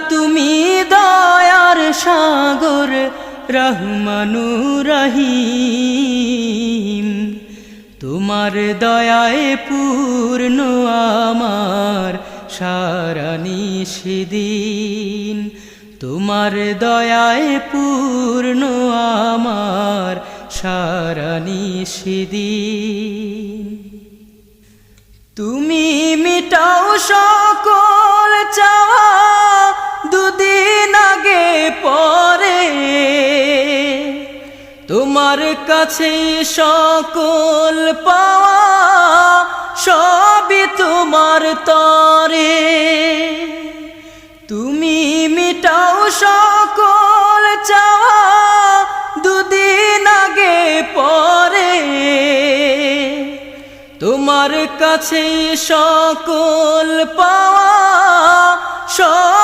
তুমি দয়ার সাগর রহমানুর রহিম। তোমার দয়ায় পূর্ণ আমার সারা নিশিদিন। তোমার দয়ায় পূর্ণ আমার সারা নিশিদিন। তুমি মিটাও সকল চাওয়া দুদিন আগে পরে। তোমার কাছে সকল পাওয়া সবই তোমার তরে। তুমি মিটাও সকল চাওয়া দুদিন আগে পরে। তোমার কাছে সকল পাওয়া সব